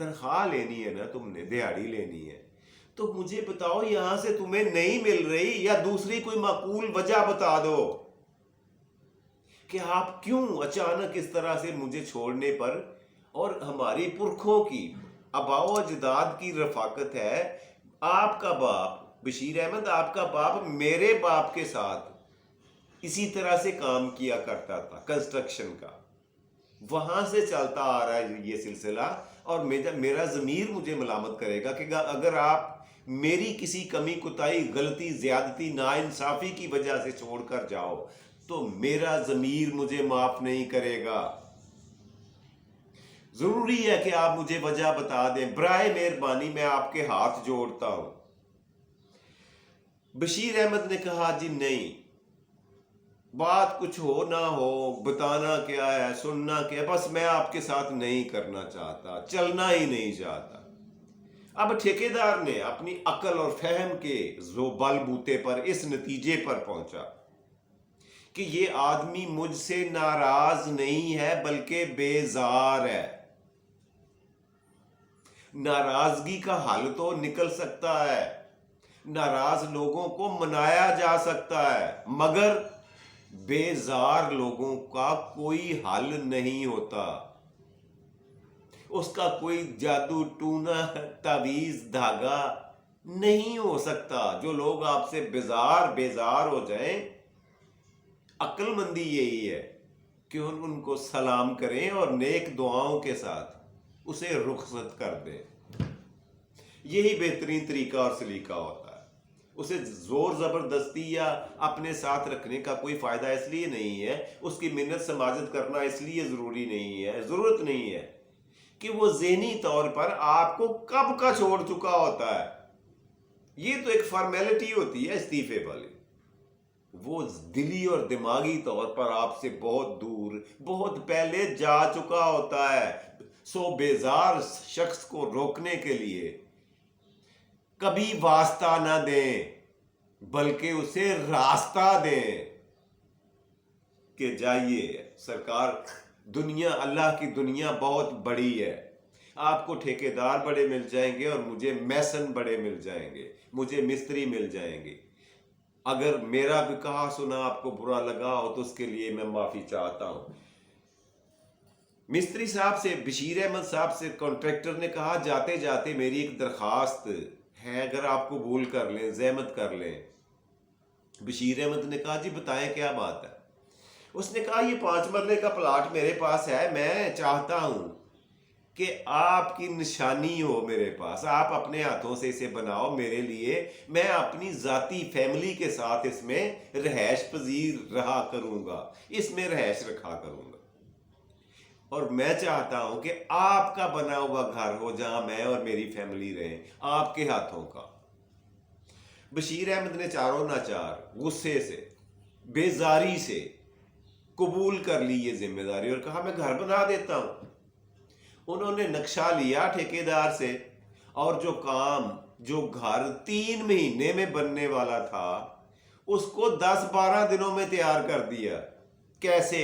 تنخواہ لینی ہے نا تم نے, دیہڑی لینی ہے, تو مجھے بتاؤ یہاں سے تمہیں نہیں مل رہی, یا دوسری کوئی معقول وجہ بتا دو کہ آپ کیوں اچانک اس طرح سے مجھے چھوڑنے پر. اور ہماری پرکھوں کی, آباء و اجداد کی رفاقت ہے. آپ کا باپ بشیر احمد, آپ کا باپ میرے باپ کے ساتھ اسی طرح سے کام کیا کرتا تھا, کنسٹرکشن کا. وہاں سے چلتا آ رہا ہے یہ سلسلہ. اور میرا ضمیر مجھے ملامت کرے گا کہ اگر آپ میری کسی کمی کوتاہی, غلطی, زیادتی, ناانصافی کی وجہ سے چھوڑ کر جاؤ تو میرا ضمیر مجھے معاف نہیں کرے گا. ضروری ہے کہ آپ مجھے وجہ بتا دیں, برائے مہربانی میں آپ کے ہاتھ جوڑتا ہوں. بشیر احمد نے کہا جی نہیں, بات کچھ ہو نہ ہو, بتانا کیا ہے, سننا کیا ہے, بس میں آپ کے ساتھ نہیں کرنا چاہتا, چلنا ہی نہیں چاہتا. اب ٹھیکیدار نے اپنی عقل اور فہم کے بل بوتے پر اس نتیجے پر پہنچا کہ یہ آدمی مجھ سے ناراض نہیں ہے بلکہ بیزار ہے. ناراضگی کا حل تو نکل سکتا ہے, ناراض لوگوں کو منایا جا سکتا ہے, مگر بیزار لوگوں کا کوئی حل نہیں ہوتا. اس کا کوئی جادو ٹونا تعویذ دھاگا نہیں ہو سکتا. جو لوگ آپ سے بیزار ہو جائیں, عقل مندی یہی ہے کہ ان کو سلام کریں اور نیک دعاؤں کے ساتھ اسے رخصت کر دیں. یہی بہترین طریقہ اور سلیقہ ہوتا ہے. اسے زور زبردستی یا اپنے ساتھ رکھنے کا کوئی فائدہ اس لیے نہیں ہے, اس کی منت سماجت کرنا اس لیے ضروری نہیں ہے, ضرورت نہیں ہے کہ وہ ذہنی طور پر آپ کو کب کا چھوڑ چکا ہوتا ہے. یہ تو ایک فارمیلٹی ہوتی ہے استعفے والی. وہ دلی اور دماغی طور پر آپ سے بہت دور, بہت پہلے جا چکا ہوتا ہے. سو بیزار شخص کو روکنے کے لیے کبھی واسطہ نہ دیں بلکہ اسے راستہ دیں کہ جائیے سرکار, دنیا, اللہ کی دنیا بہت بڑی ہے. آپ کو ٹھیکیدار بڑے مل جائیں گے اور مجھے میسن بڑے مل جائیں گے, مجھے مستری مل جائیں گے. اگر میرا بھی کہا سنا آپ کو برا لگا ہو تو اس کے لیے میں معافی چاہتا ہوں. مستری صاحب سے, بشیر احمد صاحب سے کانٹریکٹر نے کہا جاتے جاتے میری ایک درخواست ہے, اگر آپ قبول کر لیں, زحمت کر لیں. بشیر احمد نے کہا جی بتائیں کیا بات ہے. اس نے کہا یہ 5 مرلے کا پلاٹ میرے پاس ہے, میں چاہتا ہوں کہ آپ کی نشانی ہو میرے پاس, آپ اپنے ہاتھوں سے اسے بناؤ میرے لیے, میں اپنی ذاتی فیملی کے ساتھ اس میں رہائش پذیر رہا کروں گا, اس میں رہائش رکھا کروں گا. اور میں چاہتا ہوں کہ آپ کا بنا ہوا گھر ہو جہاں میں اور میری فیملی رہیں, آپ کے ہاتھوں کا. بشیر احمد نے چاروں ناچار, غصے سے, بیزاری سے قبول کر لی یہ ذمہ داری اور کہا میں گھر بنا دیتا ہوں. انہوں نے نقشہ لیا ٹھیکیدار سے, اور جو گھر 3 مہینے میں بننے والا تھا اس کو 10-12 دنوں میں تیار کر دیا. کیسے؟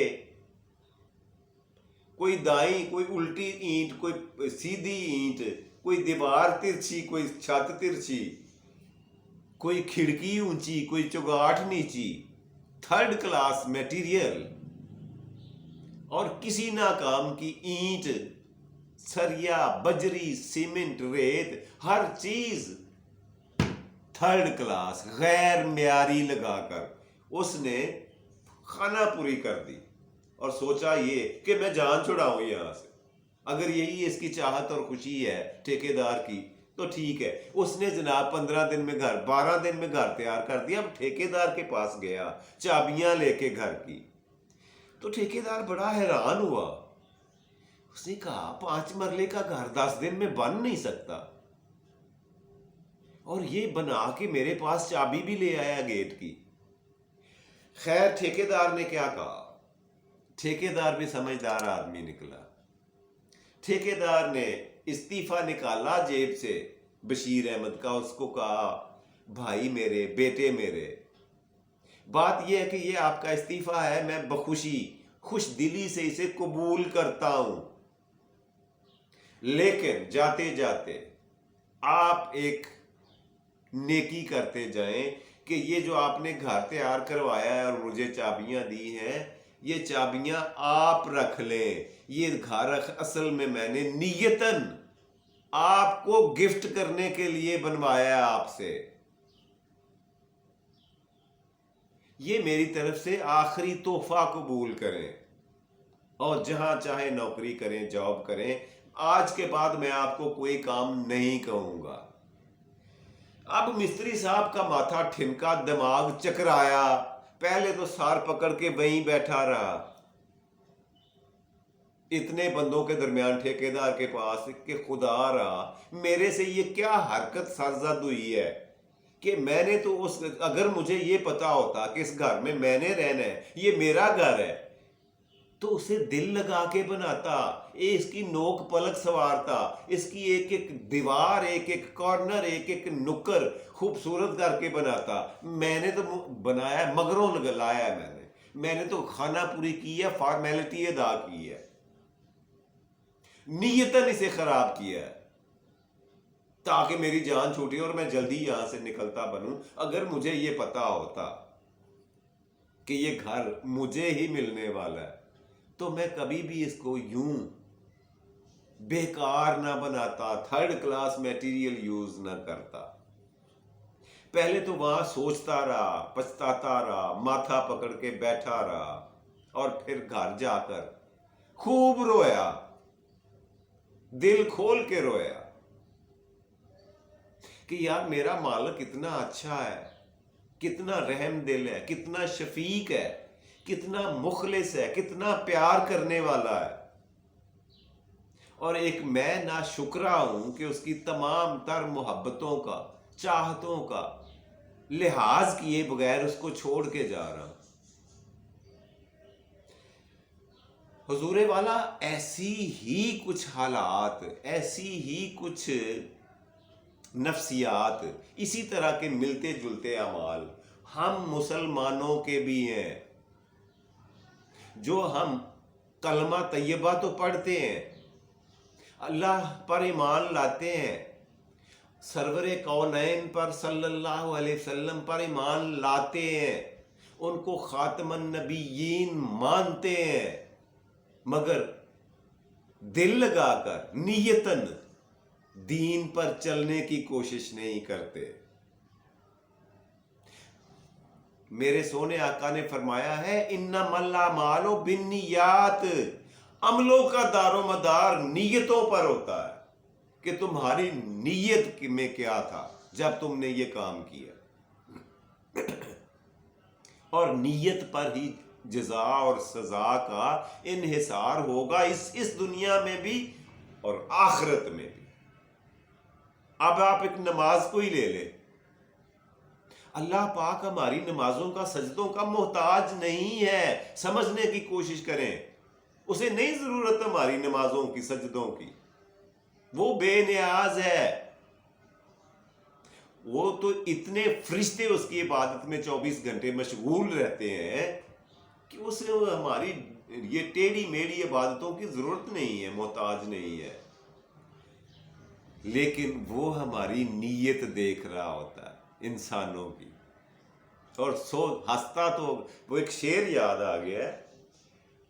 کوئی دائیں, کوئی الٹی اینٹ, کوئی سیدھی اینٹ, کوئی دیوار ترچھی, کوئی چھت ترچھی, کوئی کھڑکی اونچی, کوئی چگاٹھ نیچی, 3rd کلاس میٹیریل, اور کسی ناکام کی اینٹ, سریا, بجری, سیمنٹ, ریت, ہر چیز 3rd کلاس غیر معیاری لگا کر اس نے خانہ پوری کر دی. اور سوچا یہ کہ میں جان چھڑاؤں یہاں سے. اگر یہی اس کی چاہت اور خوشی ہے ٹھیکیدار کی تو ٹھیک ہے. اس نے جناب 15 دن میں گھر, 12 دن میں گھر تیار کر دیا. اب ٹھیکیدار کے پاس گیا چابیاں لے کے گھر کی, تو ٹھیکیدار بڑا حیران ہوا. اس نے کہا 5 مرلے کا گھر 10 دن میں بن نہیں سکتا, اور یہ بنا کے میرے پاس چابی بھی لے آیا گیٹ کی. خیر ٹھیکیدار نے کیا کہا, ٹھیکیدار بھی سمجھدار آدمی نکلا. ٹھیکیدار نے استعفیٰ نکالا جیب سے بشیر احمد کا, اس کو کہا بھائی میرے, بیٹے میرے, بات یہ ہے کہ یہ آپ کا استعفیٰ ہے, میں بخوشی خوش دلی سے اسے قبول کرتا ہوں, لیکن جاتے جاتے آپ ایک نیکی کرتے جائیں کہ یہ جو آپ نے گھر تیار کروایا ہے اور مجھے چابیاں دی ہیں، یہ چابیاں آپ رکھ لیں، یہ گھر اصل میں نے نیتاً آپ کو گفٹ کرنے کے لیے بنوایا ہے آپ سے، یہ میری طرف سے آخری تحفہ قبول کریں اور جہاں چاہے نوکری کریں، جاب کریں، آج کے بعد میں آپ کو کوئی کام نہیں کہوں گا۔ اب مستری صاحب کا ماتھا ٹھنکا، دماغ چکرایا، پہلے تو سار پکڑ کے وہیں بیٹھا رہا، اتنے بندوں کے درمیان ٹھیکیدار کے پاس، کہ خدا رہا میرے سے یہ کیا حرکت سرزد ہوئی ہے کہ میں نے تو اگر مجھے یہ پتا ہوتا کہ اس گھر میں نے رہنا ہے، یہ میرا گھر ہے، تو اسے دل لگا کے بناتا، اس کی نوک پلک سنوارتا، اس کی ایک ایک دیوار، ایک ایک کارنر، ایک ایک نکر خوبصورت کر کے بناتا۔ میں نے تو بنایا، مگروں لایا ہے، میں نے تو خانہ پوری کی ہے، فارمیلٹی ادا کی ہے، نیتاً اسے خراب کیا ہے تاکہ میری جان چھوٹی اور میں جلدی یہاں سے نکلتا بنوں۔ اگر مجھے یہ پتا ہوتا کہ یہ گھر مجھے ہی ملنے والا ہے تو میں کبھی بھی اس کو یوں بیکار نہ بناتا، تھرڈ کلاس میٹیریل یوز نہ کرتا۔ پہلے تو وہاں سوچتا رہا، پچھتاتا رہا، ماتھا پکڑ کے بیٹھا رہا، اور پھر گھر جا کر خوب رویا، دل کھول کے رویا کہ یار میرا مالک اتنا اچھا ہے، کتنا رحم دل ہے، کتنا شفیق ہے، کتنا مخلص ہے، کتنا پیار کرنے والا ہے، اور ایک میں ناشکرا ہوں کہ اس کی تمام تر محبتوں کا، چاہتوں کا لحاظ کیے بغیر اس کو چھوڑ کے جا رہا ہوں۔ حضور والا ایسی ہی کچھ حالات، ایسی ہی کچھ نفسیات، اسی طرح کے ملتے جلتے اعمال ہم مسلمانوں کے بھی ہیں، جو ہم کلمہ طیبہ تو پڑھتے ہیں، اللہ پر ایمان لاتے ہیں، سرور کونین پر صلی اللہ علیہ وسلم پر ایمان لاتے ہیں، ان کو خاتم النبیین مانتے ہیں، مگر دل لگا کر نیتاً دین پر چلنے کی کوشش نہیں کرتے۔ میرے سونے آقا نے فرمایا ہے انما الاعمال بالنیات، عملوں کا دار و مدار نیتوں پر ہوتا ہے کہ تمہاری نیت میں کیا تھا جب تم نے یہ کام کیا، اور نیت پر ہی جزا اور سزا کا انحصار ہوگا، اس دنیا میں بھی اور آخرت میں بھی۔ اب آپ ایک نماز کو ہی لے لیں، اللہ پاک ہماری نمازوں کا، سجدوں کا محتاج نہیں ہے، سمجھنے کی کوشش کریں، اسے نہیں ضرورت ہماری نمازوں کی، سجدوں کی، وہ بے نیاز ہے، وہ تو اتنے فرشتے اس کی عبادت میں 24 گھنٹے مشغول رہتے ہیں کہ اسے ہماری یہ ٹیڑھی میڑھی عبادتوں کی ضرورت نہیں ہے، محتاج نہیں ہے، لیکن وہ ہماری نیت دیکھ رہا ہوتا ہے انسانوں کی، اور ہنستا تو وہ ایک شعر یاد آ گیا ہے،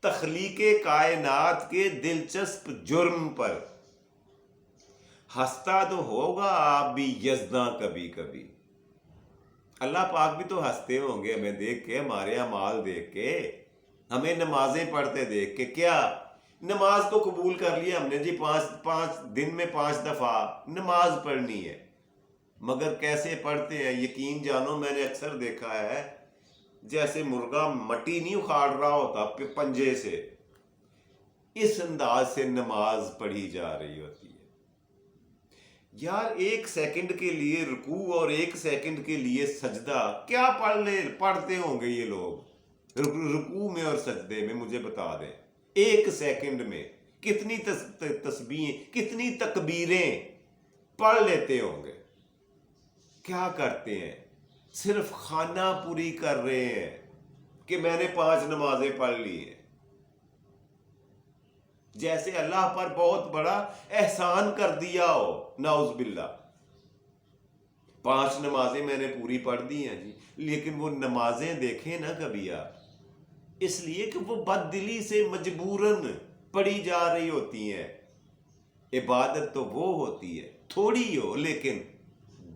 تخلیق کائنات کے دلچسپ جرم پر ہنستا تو ہوگا آپ بھی یزداں کبھی کبھی۔ اللہ پاک بھی تو ہنستے ہوں گے ہمیں دیکھ کے، ہمارے اعمال دیکھ کے، ہمیں نمازیں پڑھتے دیکھ کے۔ کیا نماز تو قبول کر لیا ہم نے جی، پانچ دن میں 5 دفعہ نماز پڑھنی ہے، مگر کیسے پڑھتے ہیں یقین جانو، میں نے اکثر دیکھا ہے جیسے مرغا مٹی نہیں اکھاڑ رہا ہوتا پنجے سے، اس انداز سے نماز پڑھی جا رہی ہوتی ہے۔ یار 1 سیکنڈ کے لیے رکوع اور 1 سیکنڈ کے لیے سجدہ کیا پڑھتے ہوں گے یہ لوگ رکوع میں اور سجدے میں، مجھے بتا دیں 1 سیکنڈ میں کتنی تسبیحیں، کتنی تکبیریں پڑھ لیتے ہوں گے۔ کیا کرتے ہیں؟ صرف خانہ پوری کر رہے ہیں کہ میں نے 5 نمازیں پڑھ لی ہیں، جیسے اللہ پر بہت بڑا احسان کر دیا ہو، نعوذ باللہ۔ 5 نمازیں میں نے پوری پڑھ دی ہیں جی، لیکن وہ نمازیں دیکھیں نا کبھی آپ، اس لیے کہ وہ بد دلی سے مجبوراً پڑھی جا رہی ہوتی ہیں۔ عبادت تو وہ ہوتی ہے تھوڑی ہو لیکن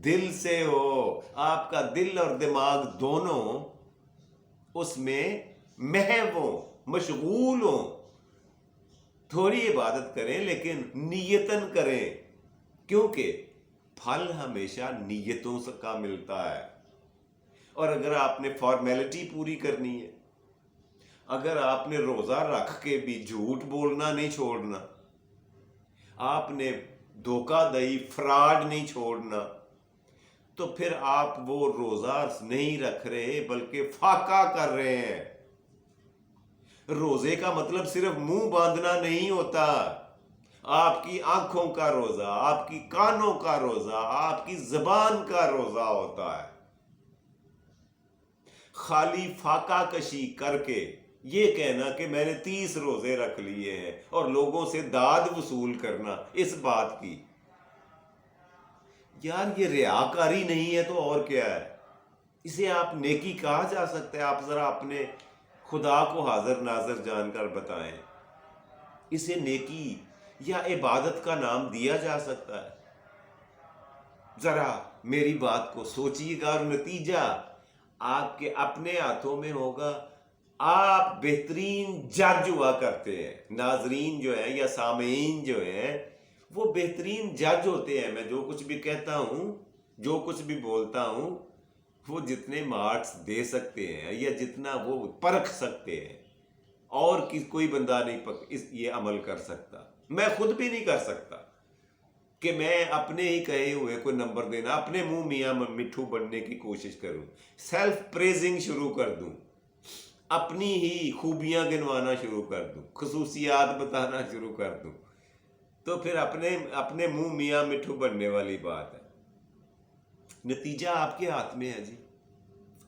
دل سے ہو، آپ کا دل اور دماغ دونوں اس میں محو ہوں، مشغول ہوں۔ تھوڑی عبادت کریں لیکن نیتن کریں، کیونکہ پھل ہمیشہ نیتوں سے کا ملتا ہے۔ اور اگر آپ نے فارمیلٹی پوری کرنی ہے، اگر آپ نے روزہ رکھ کے بھی جھوٹ بولنا نہیں چھوڑنا، آپ نے دھوکہ دہی فراڈ نہیں چھوڑنا، تو پھر آپ وہ روزہ نہیں رکھ رہے بلکہ فاقہ کر رہے ہیں۔ روزے کا مطلب صرف منہ باندھنا نہیں ہوتا، آپ کی آنکھوں کا روزہ، آپ کی کانوں کا روزہ، آپ کی زبان کا روزہ ہوتا ہے۔ خالی فاقہ کشی کر کے یہ کہنا کہ میں نے 30 روزے رکھ لیے ہیں اور لوگوں سے داد وصول کرنا اس بات کی، یار یہ ریاکاری نہیں ہے تو اور کیا ہے؟ اسے آپ نیکی کہا جا سکتا ہے؟ آپ ذرا اپنے خدا کو حاضر ناظر جان کر بتائیں، اسے نیکی یا عبادت کا نام دیا جا سکتا ہے؟ ذرا میری بات کو سوچیے گا، اور نتیجہ آپ کے اپنے ہاتھوں میں ہوگا۔ آپ بہترین جج ہوا کرتے ہیں، ناظرین جو ہیں یا سامعین جو ہیں وہ بہترین جج ہوتے ہیں۔ میں جو کچھ بھی کہتا ہوں، جو کچھ بھی بولتا ہوں، وہ جتنے مارکس دے سکتے ہیں یا جتنا وہ پرکھ سکتے ہیں، اور کوئی بندہ نہیں یہ عمل کر سکتا۔ میں خود بھی نہیں کر سکتا کہ میں اپنے ہی کہے ہوئے کوئی نمبر دینا، اپنے منہ میاں مٹھو بننے کی کوشش کروں، سیلف پریزنگ شروع کر دوں، اپنی ہی خوبیاں گنوانا شروع کر دوں، خصوصیات بتانا شروع کر دوں، تو پھر اپنے منہ میاں مٹھو بننے والی بات ہے۔ نتیجہ آپ کے ہاتھ میں ہے جی۔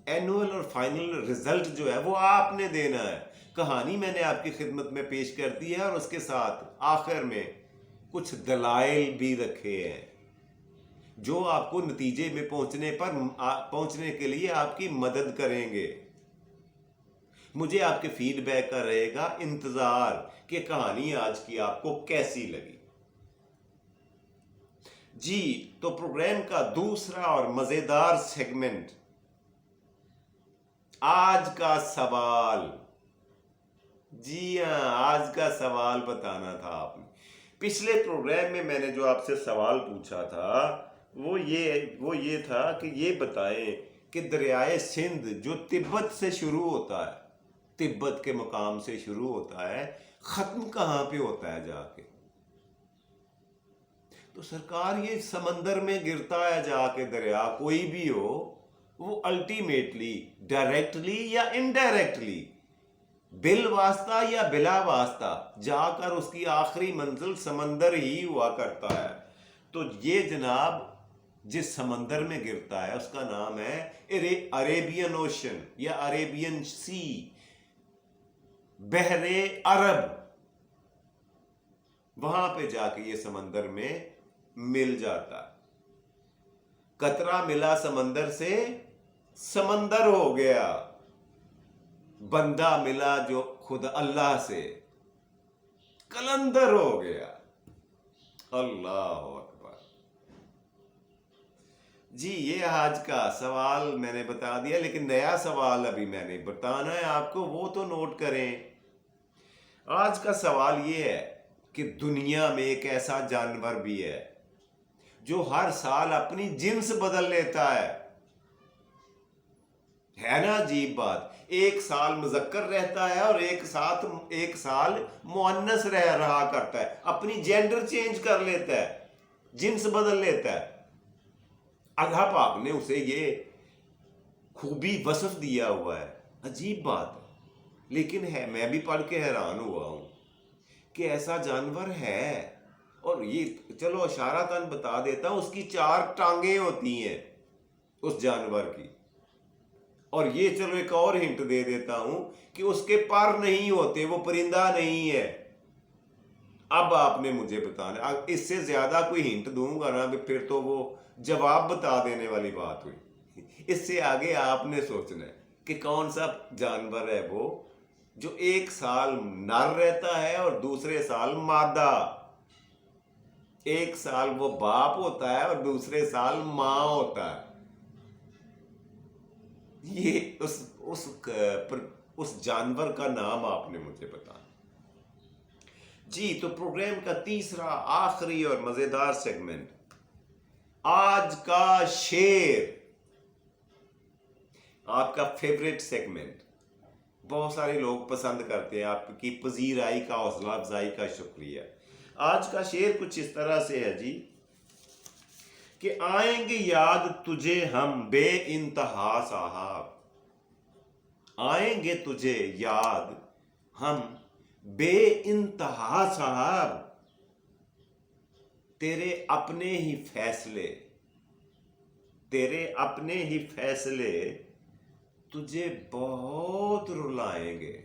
اینول اور فائنل رزلٹ جو ہے وہ آپ نے دینا ہے۔ کہانی میں نے آپ کی خدمت میں پیش کر دی ہے، اور اس کے ساتھ آخر میں کچھ دلائل بھی رکھے ہیں جو آپ کو نتیجے میں پہنچنے کے لیے آپ کی مدد کریں گے۔ مجھے آپ کے فیڈ بیک کا رہے گا انتظار کہ کہانی آج کی آپ کو کیسی لگی۔ جی تو پروگرام کا دوسرا اور مزیدار سیگمنٹ، آج کا سوال۔ جی ہاں، آج کا سوال بتانا تھا آپ نے۔ پچھلے پروگرام میں نے جو آپ سے سوال پوچھا تھا وہ یہ تھا کہ یہ بتائیں کہ دریائے سندھ جو تبت سے شروع ہوتا ہے، تبت کے مقام سے شروع ہوتا ہے، ختم کہاں پہ ہوتا ہے جا کے؟ تو سرکار یہ سمندر میں گرتا ہے جا کے، دریا کوئی بھی ہو، وہ الٹیمیٹلی ڈائریکٹلی یا انڈائریکٹلی، بل واسطہ یا بلا واسطہ جا کر اس کی آخری منزل سمندر ہی ہوا کرتا ہے۔ تو یہ جناب جس سمندر میں گرتا ہے اس کا نام ہے عربین اوشن یا عربین سی، بحر عرب۔ وہاں پہ جا کے یہ سمندر میں مل جاتا ہے۔ قطرہ ملا سمندر سے، سمندر ہو گیا۔ بندہ ملا جو خود اللہ سے، کلندر ہو گیا۔ اللہ اکبر۔ جی یہ آج کا سوال میں نے بتا دیا، لیکن نیا سوال ابھی میں نے بتانا ہے آپ کو، وہ تو نوٹ کریں۔ آج کا سوال یہ ہے کہ دنیا میں ایک ایسا جانور بھی ہے جو ہر سال اپنی جنس بدل لیتا ہے نا عجیب بات؟ ایک سال مذکر رہتا ہے اور ایک سال مؤنث رہا کرتا ہے، اپنی جینڈر چینج کر لیتا ہے، جنس بدل لیتا ہے۔ اللہ پاک نے اسے یہ خوبی وصف دیا ہوا ہے، عجیب بات ہے۔ لیکن میں بھی پڑھ کے حیران ہوا ہوں کہ ایسا جانور ہے، اور یہ چلو اشارتاً بتا دیتا ہوں، اس کی 4 ٹانگیں ہوتی ہیں اس جانور کی، اور یہ چلو ایک اور ہنٹ دے دیتا ہوں کہ اس کے پر نہیں ہوتے، وہ پرندہ نہیں ہے۔ اب آپ نے مجھے بتانا، اس سے زیادہ کوئی ہنٹ دوں گا نا پھر تو وہ جواب بتا دینے والی بات ہوئی۔ اس سے آگے آپ نے سوچنا ہے کہ کون سا جانور ہے وہ جو ایک سال نر رہتا ہے اور دوسرے سال مادہ، ایک سال وہ باپ ہوتا ہے اور دوسرے سال ماں ہوتا ہے۔ یہ اس جانور کا نام آپ نے مجھے بتانا۔ جی تو پروگرام کا تیسرا آخری اور مزیدار سیگمنٹ، آج کا شعر، آپ کا فیوریٹ سیگمنٹ، بہت سارے لوگ پسند کرتے ہیں، آپ کی پذیرائی کا، حوصلہ افزائی کا شکریہ۔ آج کا شعر کچھ اس طرح سے ہے جی کہ آئیں گے یاد تجھے ہم بے انتہا صاحب، آئیں گے تجھے یاد ہم بے انتہا صاحب، تیرے اپنے ہی فیصلے، تیرے اپنے ہی فیصلے تجھے بہت رلائیں گے۔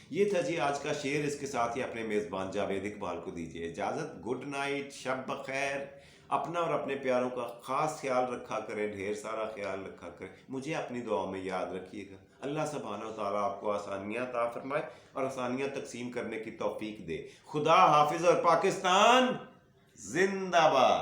یہ تھا جی آج کا شعر۔ اس کے ساتھ ہی اپنے میزبان جاوید اقبال کو دیجیے اجازت۔ گڈ نائٹ، شب بخیر۔ اپنا اور اپنے پیاروں کا خاص خیال رکھا کریں، ڈھیر سارا خیال رکھا کریں، مجھے اپنی دعاؤں میں یاد رکھیے گا۔ اللہ سبحانہ و تعالیٰ آپ کو آسانیاں عطا فرمائے اور آسانیاں تقسیم کرنے کی توفیق دے۔ خدا حافظ اور پاکستان زندہ باد۔